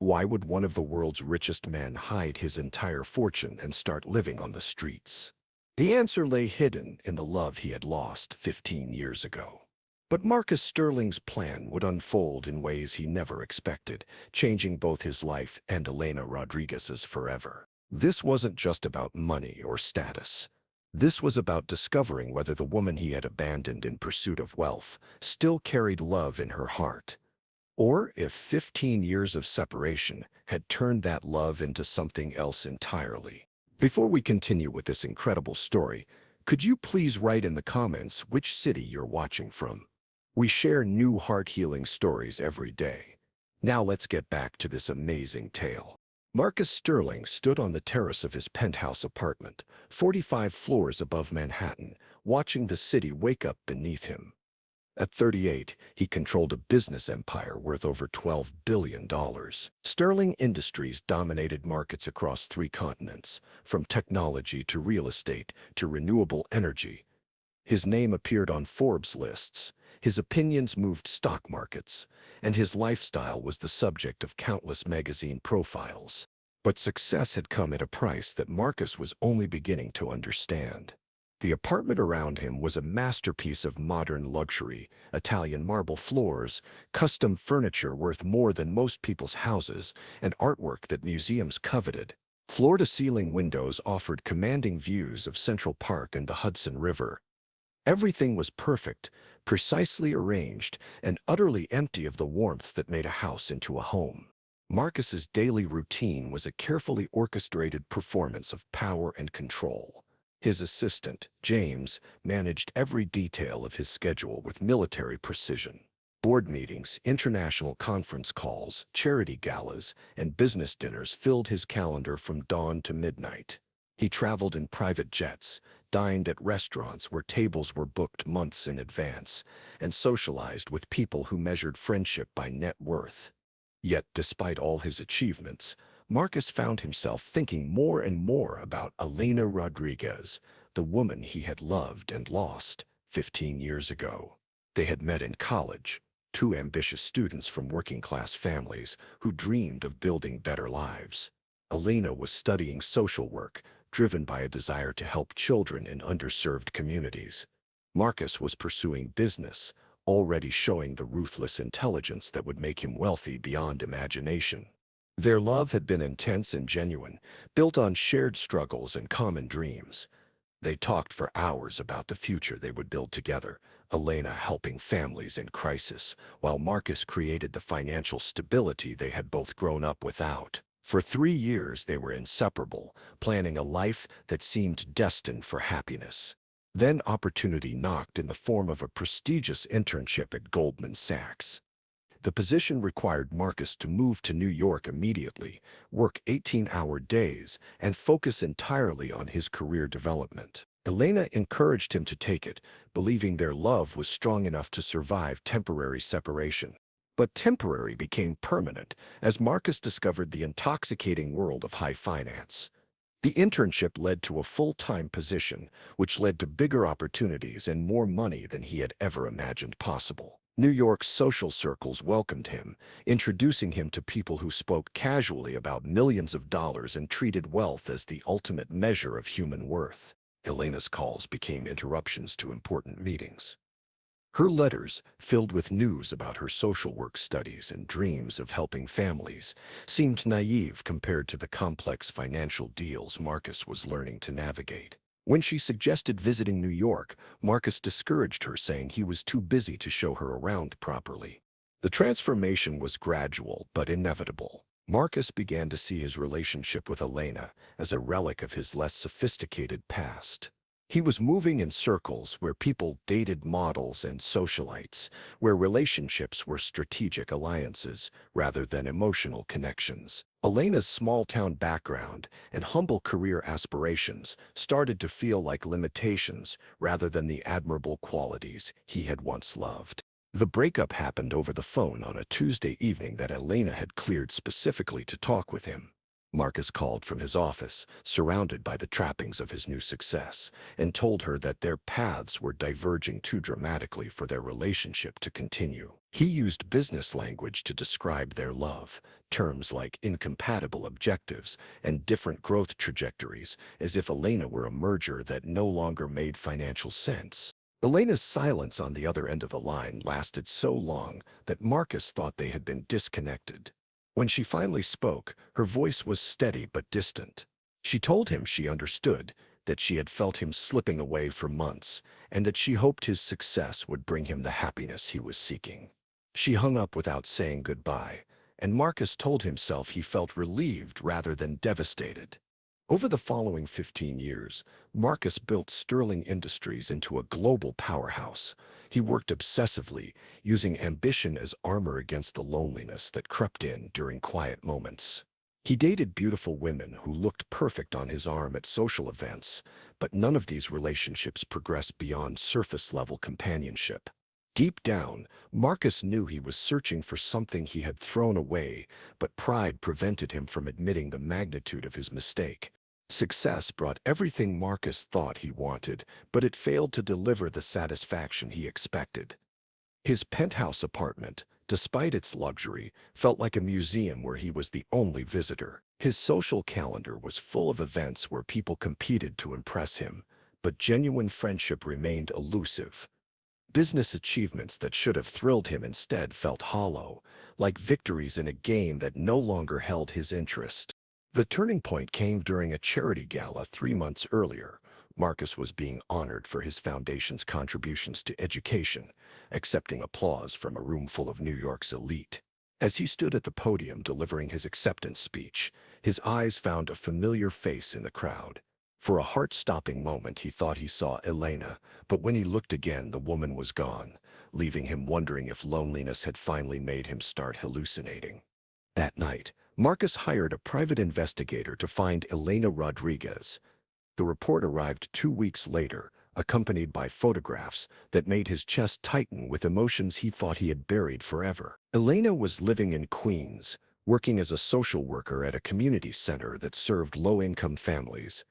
Why would one of the world's richest men hide his entire fortune and start living on the streets? The answer lay hidden in the love he had lost 15 years ago. But Marcus Sterling's plan would unfold in ways he never expected, changing both his life and Elena Rodriguez's forever. This wasn't just about money or status. This was about discovering whether the woman he had abandoned in pursuit of wealth still carried love in her heart, or if 15 years of separation had turned that love into something else entirely. Before we continue with this incredible story, could you please write in the comments which city you're watching from? We share new heart-healing stories every day. Now let's get back to this amazing tale. Marcus Sterling stood on the terrace of his penthouse apartment, 45 floors above Manhattan, watching the city wake up beneath him. At 38, he controlled a business empire worth over $12 billion. Sterling Industries dominated markets across 3 continents, from technology to real estate to renewable energy. His name appeared on Forbes lists, his opinions moved stock markets, and his lifestyle was the subject of countless magazine profiles. But success had come at a price that Marcus was only beginning to understand. The apartment around him was a masterpiece of modern luxury: Italian marble floors, custom furniture worth more than most people's houses, and artwork that museums coveted. Floor-to-ceiling windows offered commanding views of Central Park and the Hudson River. Everything was perfect, precisely arranged, and utterly empty of the warmth that made a house into a home. Marcus's daily routine was a carefully orchestrated performance of power and control. His assistant, James, managed every detail of his schedule with military precision. Board meetings, international conference calls, charity galas, and business dinners filled his calendar from dawn to midnight. He traveled in private jets, dined at restaurants where tables were booked months in advance, and socialized with people who measured friendship by net worth. Yet, despite all his achievements, Marcus found himself thinking more and more about Elena Rodriguez, the woman he had loved and lost 15 years ago. They had met in college, 2 ambitious students from working-class families who dreamed of building better lives. Elena was studying social work, driven by a desire to help children in underserved communities. Marcus was pursuing business, already showing the ruthless intelligence that would make him wealthy beyond imagination. Their love had been intense and genuine, built on shared struggles and common dreams. They talked for hours about the future they would build together, Elena helping families in crisis, while Marcus created the financial stability they had both grown up without. For 3 years they were inseparable, planning a life that seemed destined for happiness. Then opportunity knocked in the form of a prestigious internship at Goldman Sachs. The position required Marcus to move to New York immediately, work 18-hour days, and focus entirely on his career development. Elena encouraged him to take it, believing their love was strong enough to survive temporary separation. But temporary became permanent as Marcus discovered the intoxicating world of high finance. The internship led to a full-time position, which led to bigger opportunities and more money than he had ever imagined possible. New York's social circles welcomed him, introducing him to people who spoke casually about millions of dollars and treated wealth as the ultimate measure of human worth. Elena's calls became interruptions to important meetings. Her letters, filled with news about her social work studies and dreams of helping families, seemed naive compared to the complex financial deals Marcus was learning to navigate. When she suggested visiting New York, Marcus discouraged her, saying he was too busy to show her around properly. The transformation was gradual but inevitable. Marcus began to see his relationship with Elena as a relic of his less sophisticated past. He was moving in circles where people dated models and socialites, where relationships were strategic alliances rather than emotional connections. Elena's small-town background and humble career aspirations started to feel like limitations rather than the admirable qualities he had once loved. The breakup happened over the phone on a Tuesday evening that Elena had cleared specifically to talk with him. Marcus called from his office, surrounded by the trappings of his new success, and told her that their paths were diverging too dramatically for their relationship to continue. He used business language to describe their love, terms like incompatible objectives and different growth trajectories, as if Elena were a merger that no longer made financial sense. Elena's silence on the other end of the line lasted so long that Marcus thought they had been disconnected. When she finally spoke, her voice was steady but distant. She told him she understood, that she had felt him slipping away for months, and that she hoped his success would bring him the happiness he was seeking. She hung up without saying goodbye, and Marcus told himself he felt relieved rather than devastated. Over the following 15 years, Marcus built Sterling Industries into a global powerhouse. He worked obsessively, using ambition as armor against the loneliness that crept in during quiet moments. He dated beautiful women who looked perfect on his arm at social events, but none of these relationships progressed beyond surface-level companionship. Deep down, Marcus knew he was searching for something he had thrown away, but pride prevented him from admitting the magnitude of his mistake. Success brought everything Marcus thought he wanted, but it failed to deliver the satisfaction he expected. His penthouse apartment, despite its luxury, felt like a museum where he was the only visitor. His social calendar was full of events where people competed to impress him, but genuine friendship remained elusive. Business achievements that should have thrilled him instead felt hollow, like victories in a game that no longer held his interest. The turning point came during a charity gala 3 months earlier. Marcus was being honored for his foundation's contributions to education, accepting applause from a room full of New York's elite. As he stood at the podium delivering his acceptance speech, his eyes found a familiar face in the crowd. For a heart-stopping moment he thought he saw Elena, but when he looked again the woman was gone, leaving him wondering if loneliness had finally made him start hallucinating. That night, Marcus hired a private investigator to find Elena Rodriguez. The report arrived 2 weeks later, accompanied by photographs that made his chest tighten with emotions he thought he had buried forever. Elena was living in Queens, working as a social worker at a community center that served low-income families.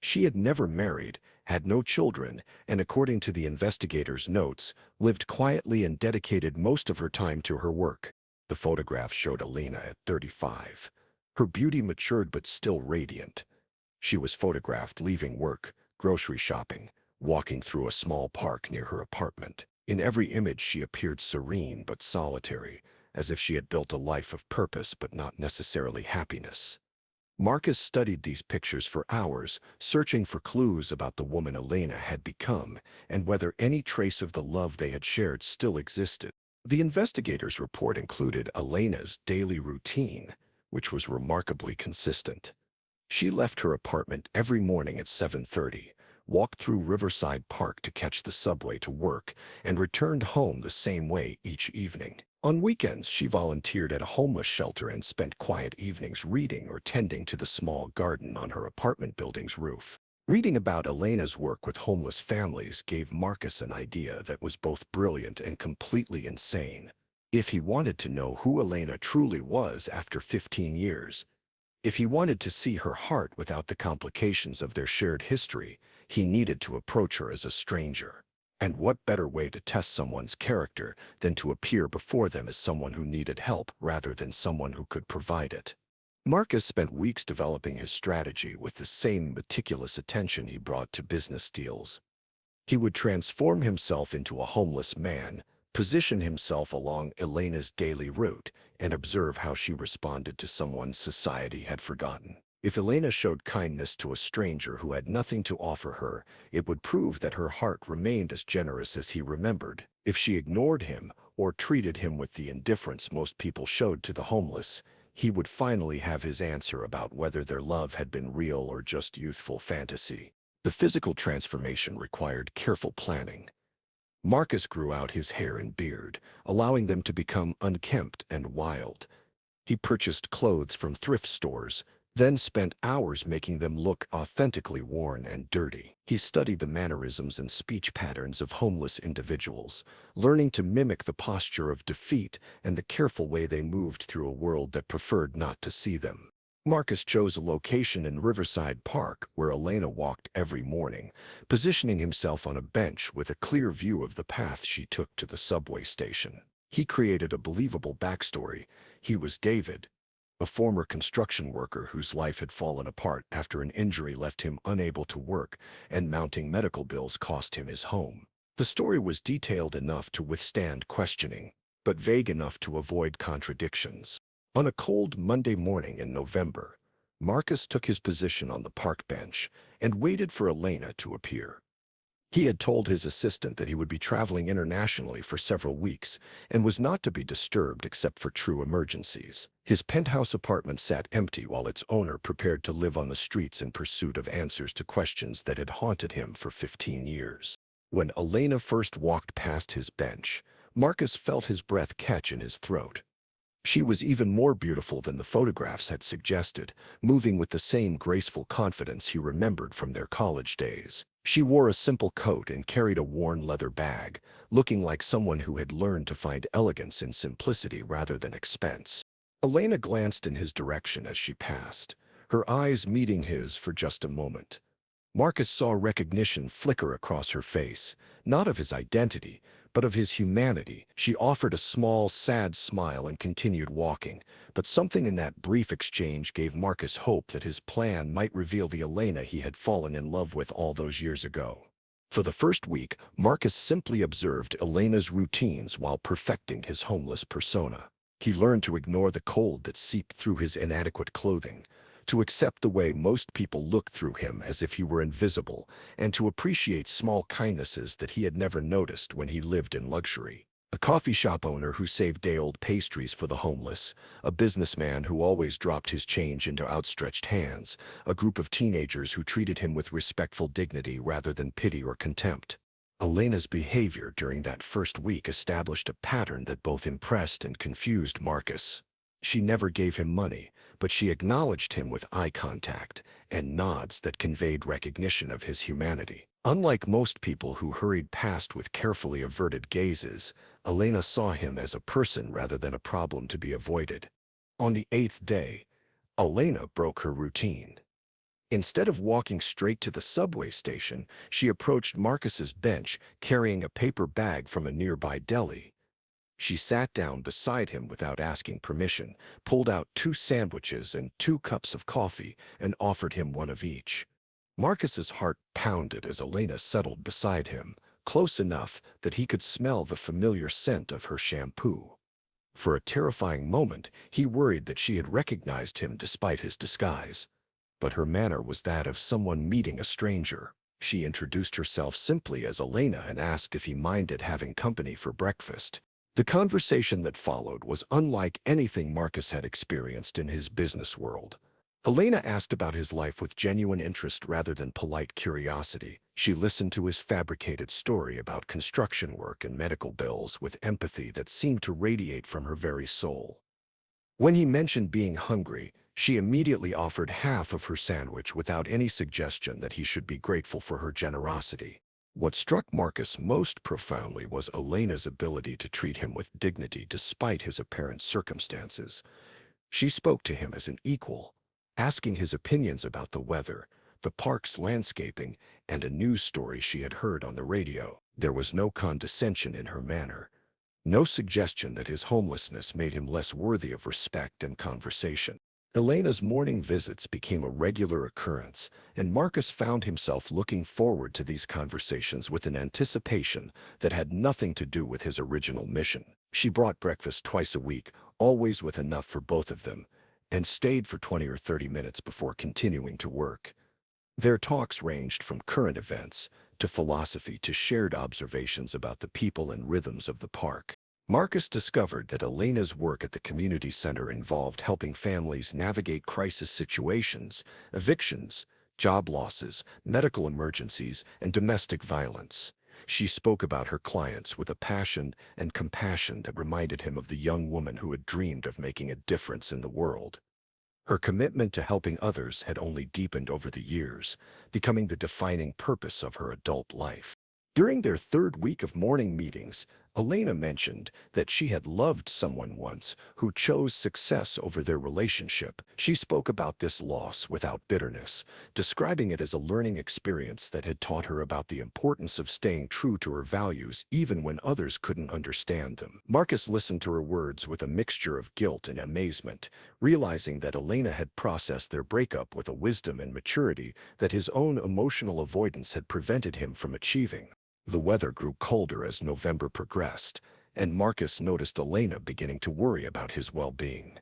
She had never married, had no children, and according to the investigator's notes, lived quietly and dedicated most of her time to her work. The photograph showed Elena at 35. Her beauty matured but still radiant. She was photographed leaving work, grocery shopping, walking through a small park near her apartment. In every image she appeared serene but solitary, as if she had built a life of purpose but not necessarily happiness. Marcus studied these pictures for hours, searching for clues about the woman Elena had become and whether any trace of the love they had shared still existed. The investigator's report included Elena's daily routine, which was remarkably consistent. She left her apartment every morning at 7:30, walked through Riverside Park to catch the subway to work, and returned home the same way each evening. On weekends, she volunteered at a homeless shelter and spent quiet evenings reading or tending to the small garden on her apartment building's roof. Reading about Elena's work with homeless families gave Marcus an idea that was both brilliant and completely insane. If he wanted to know who Elena truly was after 15 years, if he wanted to see her heart without the complications of their shared history, he needed to approach her as a stranger. And what better way to test someone's character than to appear before them as someone who needed help rather than someone who could provide it? Marcus spent weeks developing his strategy with the same meticulous attention he brought to business deals. He would transform himself into a homeless man, position himself along Elena's daily route, and observe how she responded to someone society had forgotten. If Elena showed kindness to a stranger who had nothing to offer her, it would prove that her heart remained as generous as he remembered. If she ignored him or treated him with the indifference most people showed to the homeless, he would finally have his answer about whether their love had been real or just youthful fantasy. The physical transformation required careful planning. Marcus grew out his hair and beard, allowing them to become unkempt and wild. He purchased clothes from thrift stores, then spent hours making them look authentically worn and dirty. He studied the mannerisms and speech patterns of homeless individuals, learning to mimic the posture of defeat and the careful way they moved through a world that preferred not to see them. Marcus chose a location in Riverside Park where Elena walked every morning, positioning himself on a bench with a clear view of the path she took to the subway station. He created a believable backstory. He was David, a former construction worker whose life had fallen apart after an injury left him unable to work, and mounting medical bills cost him his home. The story was detailed enough to withstand questioning, but vague enough to avoid contradictions. On a cold Monday morning in November, Marcus took his position on the park bench and waited for Elena to appear. He had told his assistant that he would be traveling internationally for several weeks and was not to be disturbed except for true emergencies. His penthouse apartment sat empty while its owner prepared to live on the streets in pursuit of answers to questions that had haunted him for 15 years. When Elena first walked past his bench, Marcus felt his breath catch in his throat. She was even more beautiful than the photographs had suggested, moving with the same graceful confidence he remembered from their college days. She wore a simple coat and carried a worn leather bag, looking like someone who had learned to find elegance in simplicity rather than expense. Elena glanced in his direction as she passed, her eyes meeting his for just a moment. Marcus saw recognition flicker across her face, not of his identity, but of his humanity. She offered a small, sad smile and continued walking, but something in that brief exchange gave Marcus hope that his plan might reveal the Elena he had fallen in love with all those years ago. For the first week, Marcus simply observed Elena's routines while perfecting his homeless persona. He learned to ignore the cold that seeped through his inadequate clothing, to accept the way most people looked through him as if he were invisible, and to appreciate small kindnesses that he had never noticed when he lived in luxury. A coffee shop owner who saved day-old pastries for the homeless, a businessman who always dropped his change into outstretched hands, a group of teenagers who treated him with respectful dignity rather than pity or contempt. Elena's behavior during that first week established a pattern that both impressed and confused Marcus. She never gave him money, but she acknowledged him with eye contact and nods that conveyed recognition of his humanity. Unlike most people who hurried past with carefully averted gazes, Elena saw him as a person rather than a problem to be avoided. On the 8th day, Elena broke her routine. Instead of walking straight to the subway station, she approached Marcus's bench carrying a paper bag from a nearby deli. She sat down beside him without asking permission, pulled out 2 sandwiches and 2 cups of coffee, and offered him one of each. Marcus's heart pounded as Elena settled beside him, close enough that he could smell the familiar scent of her shampoo. For a terrifying moment, he worried that she had recognized him despite his disguise. But her manner was that of someone meeting a stranger. She introduced herself simply as Elena and asked if he minded having company for breakfast. The conversation that followed was unlike anything Marcus had experienced in his business world. Elena asked about his life with genuine interest rather than polite curiosity. She listened to his fabricated story about construction work and medical bills with empathy that seemed to radiate from her very soul. When he mentioned being hungry, she immediately offered half of her sandwich without any suggestion that he should be grateful for her generosity. What struck Marcus most profoundly was Elena's ability to treat him with dignity despite his apparent circumstances. She spoke to him as an equal, asking his opinions about the weather, the park's landscaping, and a news story she had heard on the radio. There was no condescension in her manner, no suggestion that his homelessness made him less worthy of respect and conversation. Elena's morning visits became a regular occurrence, and Marcus found himself looking forward to these conversations with an anticipation that had nothing to do with his original mission. She brought breakfast twice a week, always with enough for both of them, and stayed for 20 or 30 minutes before continuing to work. Their talks ranged from current events to philosophy to shared observations about the people and rhythms of the park. Marcus discovered that Elena's work at the community center involved helping families navigate crisis situations, evictions, job losses, medical emergencies, and domestic violence. She spoke about her clients with a passion and compassion that reminded him of the young woman who had dreamed of making a difference in the world. Her commitment to helping others had only deepened over the years, becoming the defining purpose of her adult life. During their 3rd week of morning meetings, Elena mentioned that she had loved someone once who chose success over their relationship. She spoke about this loss without bitterness, describing it as a learning experience that had taught her about the importance of staying true to her values even when others couldn't understand them. Marcus listened to her words with a mixture of guilt and amazement, realizing that Elena had processed their breakup with a wisdom and maturity that his own emotional avoidance had prevented him from achieving. The weather grew colder as November progressed, and Marcus noticed Elena beginning to worry about his well-being.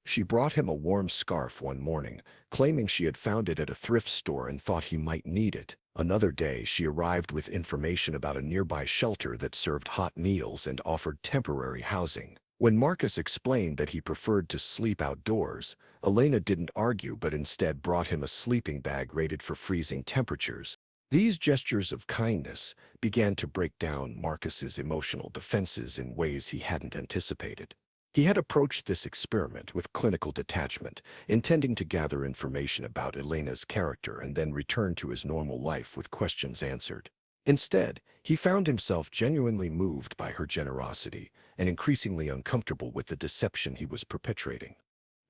She brought him a warm scarf one morning, claiming she had found it at a thrift store and thought he might need it. Another day, she arrived with information about a nearby shelter that served hot meals and offered temporary housing. When Marcus explained that he preferred to sleep outdoors, Elena didn't argue but instead brought him a sleeping bag rated for freezing temperatures. These gestures of kindness began to break down Marcus's emotional defenses in ways he hadn't anticipated. He had approached this experiment with clinical detachment, intending to gather information about Elena's character and then return to his normal life with questions answered. Instead, he found himself genuinely moved by her generosity and increasingly uncomfortable with the deception he was perpetrating.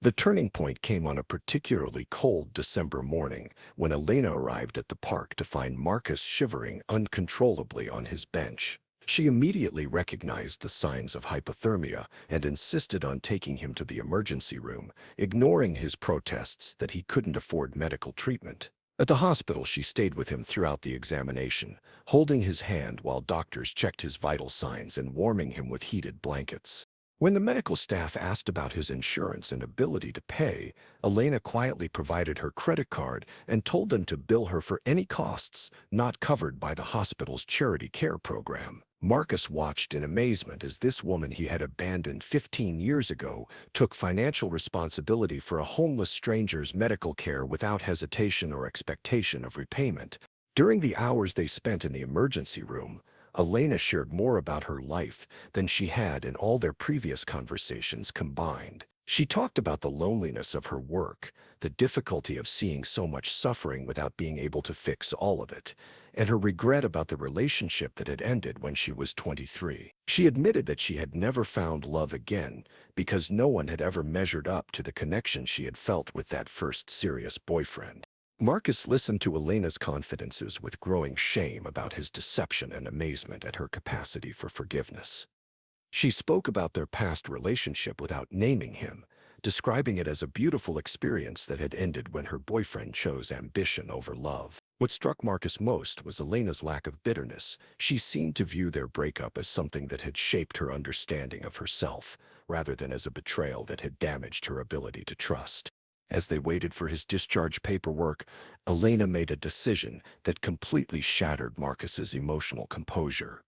The turning point came on a particularly cold December morning when Elena arrived at the park to find Marcus shivering uncontrollably on his bench. She immediately recognized the signs of hypothermia and insisted on taking him to the emergency room, ignoring his protests that he couldn't afford medical treatment. At the hospital, she stayed with him throughout the examination, holding his hand while doctors checked his vital signs and warming him with heated blankets. When the medical staff asked about his insurance and ability to pay, Elena quietly provided her credit card and told them to bill her for any costs not covered by the hospital's charity care program. Marcus watched in amazement as this woman he had abandoned 15 years ago took financial responsibility for a homeless stranger's medical care without hesitation or expectation of repayment. During the hours they spent in the emergency room, Elena shared more about her life than she had in all their previous conversations combined. She talked about the loneliness of her work, the difficulty of seeing so much suffering without being able to fix all of it, and her regret about the relationship that had ended when she was 23. She admitted that she had never found love again because no one had ever measured up to the connection she had felt with that first serious boyfriend. Marcus listened to Elena's confidences with growing shame about his deception and amazement at her capacity for forgiveness. She spoke about their past relationship without naming him, describing it as a beautiful experience that had ended when her boyfriend chose ambition over love. What struck Marcus most was Elena's lack of bitterness. She seemed to view their breakup as something that had shaped her understanding of herself, rather than as a betrayal that had damaged her ability to trust. As they waited for his discharge paperwork, Elena made a decision that completely shattered Marcus's emotional composure.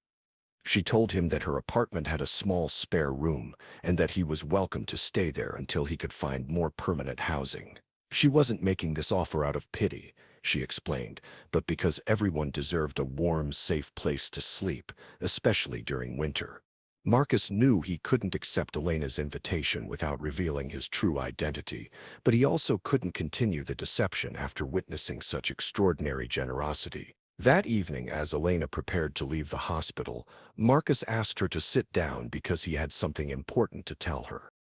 She told him that her apartment had a small spare room and that he was welcome to stay there until he could find more permanent housing. She wasn't making this offer out of pity, she explained, but because everyone deserved a warm, safe place to sleep, especially during winter. Marcus knew he couldn't accept Elena's invitation without revealing his true identity, but he also couldn't continue the deception after witnessing such extraordinary generosity. That evening, as Elena prepared to leave the hospital, Marcus asked her to sit down because he had something important to tell her.